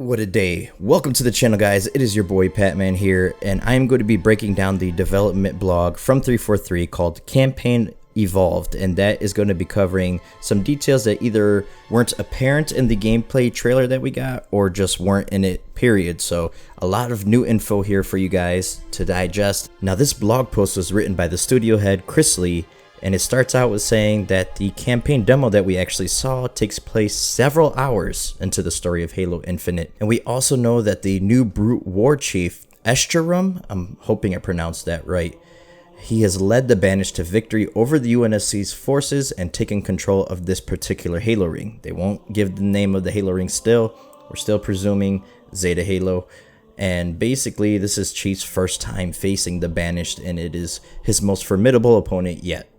What a day. Welcome to the channel, guys. It is your boy Patman here, and I'm going to be breaking down the development blog from 343 called Campaign Evolved, and that is going to be covering some details that either weren't apparent in the gameplay trailer that we got or just weren't in it, period. So a lot of new info here for you guys to digest. Now, this blog post was written by the studio head Chris Lee, and it starts out with saying that the campaign demo that we actually saw takes place several hours into the story of Halo Infinite. And we also know that the new Brute War Chief, Eshtarum, I'm hoping I pronounced that right, he has led the Banished to victory over the UNSC's forces and taken control of this particular Halo ring. They won't give the name of the Halo ring still. We're still presuming Zeta Halo. And basically, this is Chief's first time facing the Banished, and it is his most formidable opponent yet.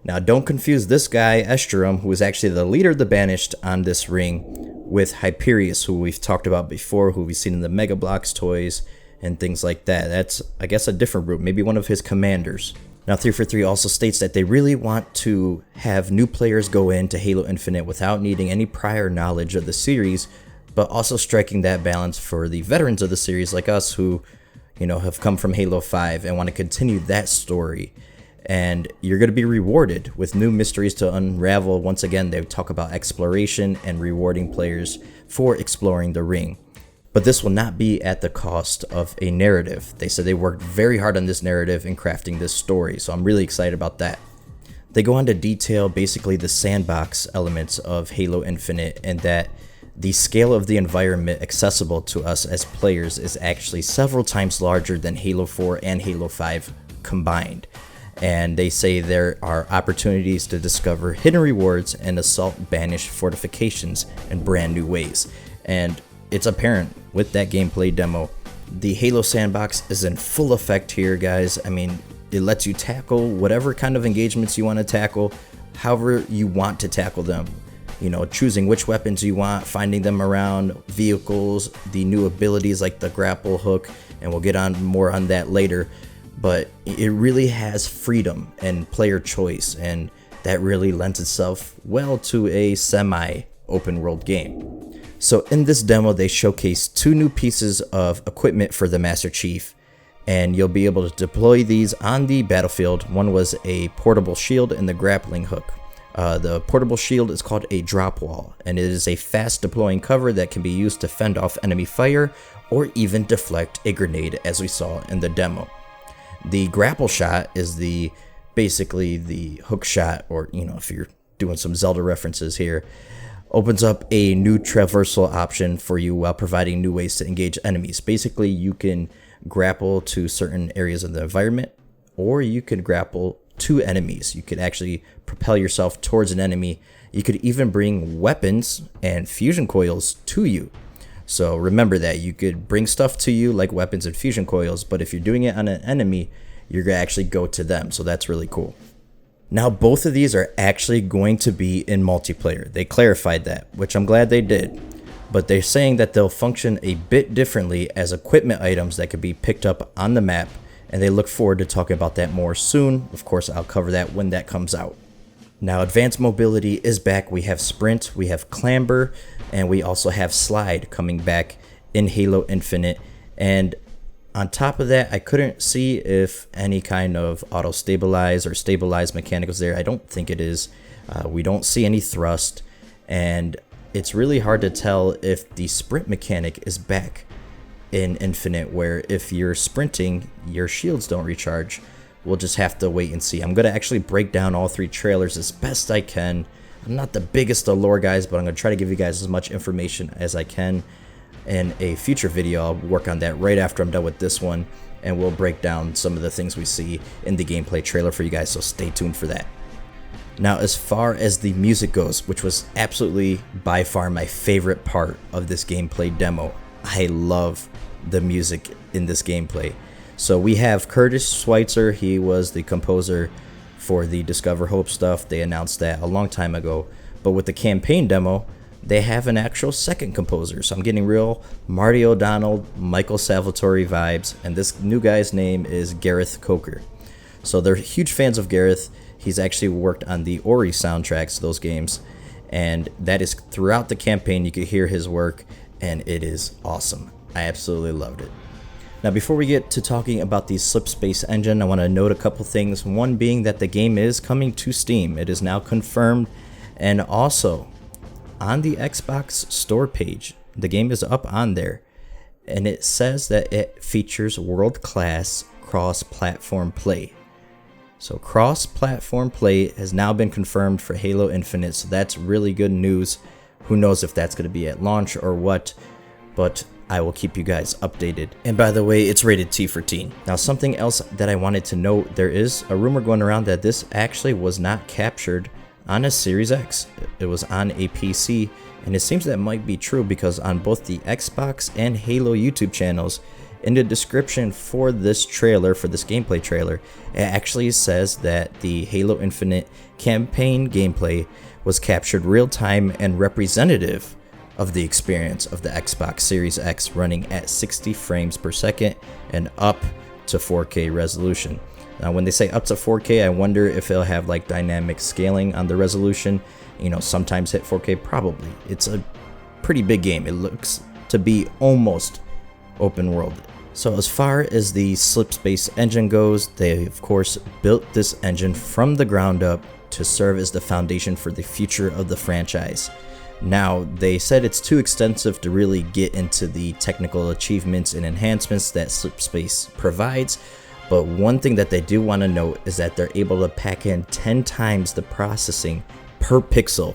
Now, don't confuse this guy, Eshtarum, who is actually the leader of the Banished on this ring, with Hyperius, who we've talked about before, who we've seen in the Mega Bloks toys and things like that. That's, I guess, a different group, maybe one of his commanders. Now, 343 also states that they really want to have new players go into Halo Infinite without needing any prior knowledge of the series, but also striking that balance for the veterans of the series like us who, have come from Halo 5 and want to continue that story. And you're going to be rewarded with new mysteries to unravel. Once again, they talk about exploration and rewarding players for exploring the ring. But this will not be at the cost of a narrative. They said they worked very hard on this narrative and crafting this story, so I'm really excited about that. They go on to detail basically the sandbox elements of Halo Infinite, and that the scale of the environment accessible to us as players is actually several times larger than Halo 4 and Halo 5 combined. And they say there are opportunities to discover hidden rewards and assault Banished fortifications in brand new ways. And it's apparent with that gameplay demo. The Halo sandbox is in full effect here, guys. I mean, it lets you tackle whatever kind of engagements you want to tackle, however you want to tackle them. Choosing which weapons you want, finding them around vehicles, the new abilities like the grapple hook, and we'll get on more on that later. But it really has freedom and player choice, and that really lends itself well to a semi-open world game. So in this demo, they showcase two new pieces of equipment for the Master Chief, and you'll be able to deploy these on the battlefield. One was a portable shield and the grappling hook. The portable shield is called a drop wall, and it is a fast deploying cover that can be used to fend off enemy fire or even deflect a grenade, as we saw in the demo. The Grapple Shot is basically the hook shot, or if you're doing some Zelda references here, opens up a new traversal option for you while providing new ways to engage enemies. Basically, you can grapple to certain areas of the environment, or you could grapple to enemies. You could actually propel yourself towards an enemy. You could even bring weapons and fusion coils to you. So remember that you could bring stuff to you like weapons and fusion coils, but if you're doing it on an enemy, you're going to actually go to them. So that's really cool. Now, both of these are actually going to be in multiplayer. They clarified that, which I'm glad they did. But they're saying that they'll function a bit differently as equipment items that could be picked up on the map, and they look forward to talking about that more soon. Of course, I'll cover that when that comes out. Now, advanced mobility is back. We have sprint, we have clamber, and we also have slide coming back in Halo Infinite. And on top of that, I couldn't see if any kind of auto stabilize or stabilize mechanic was there. I don't think it is. We don't see any thrust, and it's really hard to tell if the sprint mechanic is back in Infinite, where if you're sprinting, your shields don't recharge. We'll just have to wait and see. I'm going to actually break down all three trailers as best I can. I'm not the biggest of lore guys, but I'm going to try to give you guys as much information as I can. In a future video, I'll work on that right after I'm done with this one, and we'll break down some of the things we see in the gameplay trailer for you guys, so stay tuned for that. Now, as far as the music goes, which was absolutely by far my favorite part of this gameplay demo, I love the music in this gameplay. So we have Curtis Schweitzer. He was the composer for the Discover Hope stuff. They announced that a long time ago. But with the campaign demo, they have an actual second composer. So I'm getting real Marty O'Donnell, Michael Salvatore vibes. And this new guy's name is Gareth Coker. So they're huge fans of Gareth. He's actually worked on the Ori soundtracks, those games. And that is throughout the campaign. You could hear his work. and it is awesome. I absolutely loved it. Now, before we get to talking about the Slipspace engine, I want to note a couple things. One being that the game is coming to Steam. It is now confirmed, and also on the Xbox store page, the game is up on there, and it says that it features world-class cross-platform play. So cross-platform play has now been confirmed for Halo Infinite, so that's really good news. Who knows if that's going to be at launch or what, but I will keep you guys updated. And by the way, it's rated T for teen. Now, something else that I wanted to note, there is a rumor going around that this actually was not captured on a Series X. It was on a PC, and it seems that might be true because on both the Xbox and Halo YouTube channels, in the description for this trailer, for this gameplay trailer, it actually says that the Halo Infinite campaign gameplay was captured real time and representative of the experience of the Xbox Series X, running at 60 frames per second and up to 4K resolution. Now, when they say up to 4K, I wonder if it'll have like dynamic scaling on the resolution, sometimes hit 4K. Probably. It's a pretty big game. It looks to be almost open world. So as far as the Slipspace engine goes, they of course built this engine from the ground up to serve as the foundation for the future of the franchise. Now, they said it's too extensive to really get into the technical achievements and enhancements that Slipspace provides, but one thing that they do want to note is that they're able to pack in 10 times the processing per pixel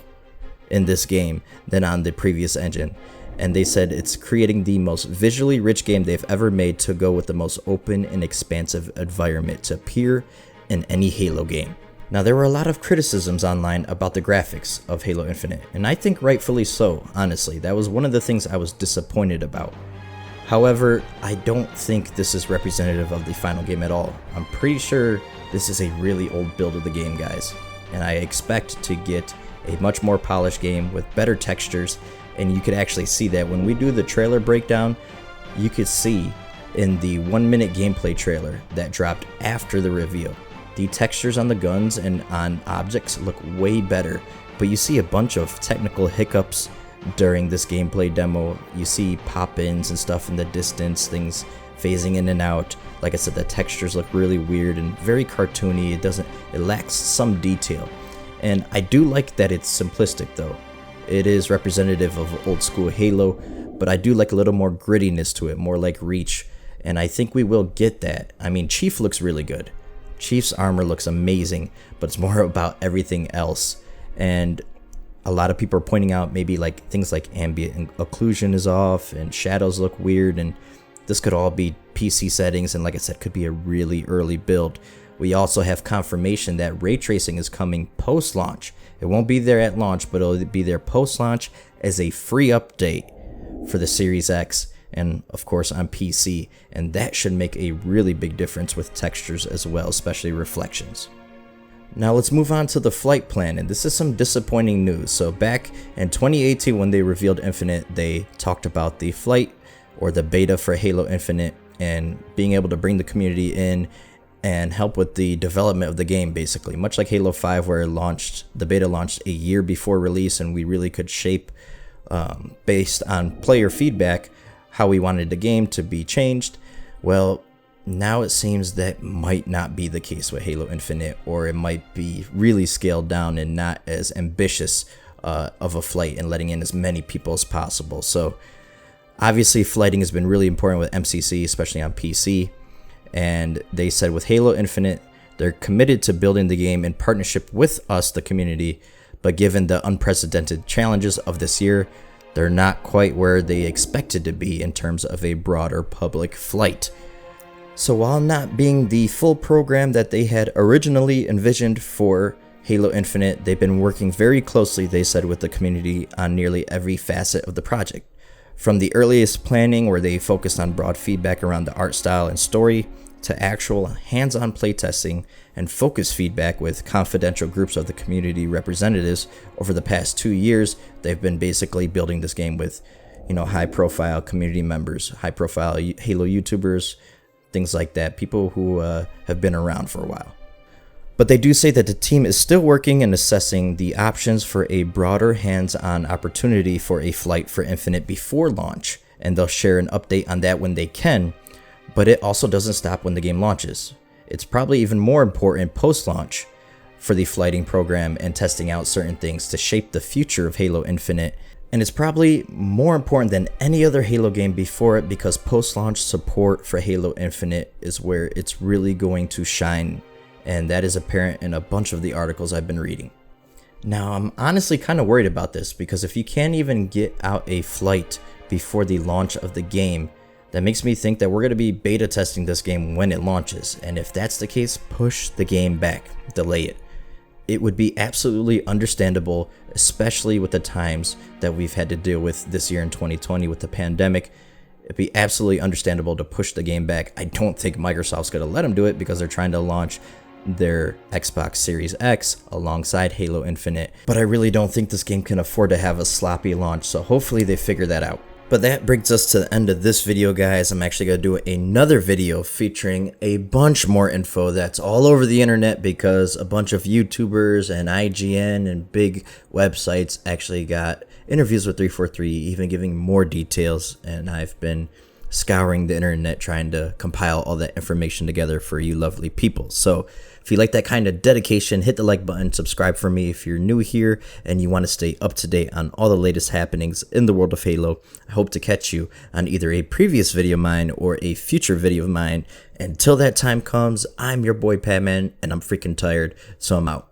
in this game than on the previous engine. And they said it's creating the most visually rich game they've ever made to go with the most open and expansive environment to appear in any Halo game. Now, there were a lot of criticisms online about the graphics of Halo Infinite, and I think rightfully so, honestly. That was one of the things I was disappointed about. However, I don't think this is representative of the final game at all. I'm pretty sure this is a really old build of the game, guys, and I expect to get a much more polished game with better textures, and you could actually see that when we do the trailer breakdown. You could see in the 1-minute gameplay trailer that dropped after the reveal, the textures on the guns and on objects look way better, but you see a bunch of technical hiccups during this gameplay demo. You see pop-ins and stuff in the distance, things phasing in and out. Like I said, the textures look really weird and very cartoony. It lacks some detail. And I do like that it's simplistic though. It is representative of old school Halo, but I do like a little more grittiness to it, more like Reach, and I think we will get that. I mean, Chief looks really good. Chief's armor looks amazing, but it's more about everything else. And a lot of people are pointing out maybe like things like ambient occlusion is off and shadows look weird, and this could all be PC settings, and like I said, could be a really early build. We also have confirmation that ray tracing is coming post-launch. It won't be there at launch, but it'll be there post-launch as a free update for the Series X and of course on PC, and that should make a really big difference with textures as well, especially reflections. Now let's move on to the flight plan, and this is some disappointing news. So back in 2018 when they revealed Infinite, they talked about the flight or the beta for Halo Infinite and being able to bring the community in and help with the development of the game, basically much like Halo 5 where the beta launched a year before release, and we really could shape based on player feedback how we wanted the game to be changed. Well, now it seems that might not be the case with Halo Infinite, or it might be really scaled down and not as ambitious of a flight and letting in as many people as possible. So obviously flighting has been really important with MCC, especially on PC, and they said with Halo Infinite they're committed to building the game in partnership with us, the community, but given the unprecedented challenges of this year, they're not quite where they expected to be in terms of a broader public flight. So while not being the full program that they had originally envisioned for Halo Infinite, they've been working very closely, they said, with the community on nearly every facet of the project. From the earliest planning, where they focused on broad feedback around the art style and story, to actual hands-on playtesting and focus feedback with confidential groups of the community representatives. Over the past 2 years, they've been basically building this game with, high-profile community members, high-profile Halo YouTubers, things like that, people who have been around for a while. But they do say that the team is still working and assessing the options for a broader hands-on opportunity for a Flight for Infinite before launch, and they'll share an update on that when they can, but it also doesn't stop when the game launches. It's probably even more important post-launch for the flighting program and testing out certain things to shape the future of Halo Infinite, and it's probably more important than any other Halo game before it because post-launch support for Halo Infinite is where it's really going to shine, and that is apparent in a bunch of the articles I've been reading. Now, I'm honestly kind of worried about this because if you can't even get out a flight before the launch of the game, that makes me think that we're going to be beta testing this game when it launches, and if that's the case, push the game back, delay it. It would be absolutely understandable, especially with the times that we've had to deal with this year in 2020 with the pandemic. It'd be absolutely understandable to push the game back. I don't think Microsoft's going to let them do it because they're trying to launch their Xbox Series X alongside Halo Infinite, but I really don't think this game can afford to have a sloppy launch, so hopefully they figure that out. But that brings us to the end of this video, guys. I'm actually going to do another video featuring a bunch more info that's all over the internet because a bunch of YouTubers and IGN and big websites actually got interviews with 343, even giving more details, and I've been scouring the internet trying to compile all that information together for you lovely people. So if you like that kind of dedication, hit the like button, subscribe for me if you're new here and you want to stay up to date on all the latest happenings in the world of Halo. I hope to catch you on either a previous video of mine or a future video of mine. Until that time comes, I'm your boy Patman, and I'm freaking tired, so I'm out.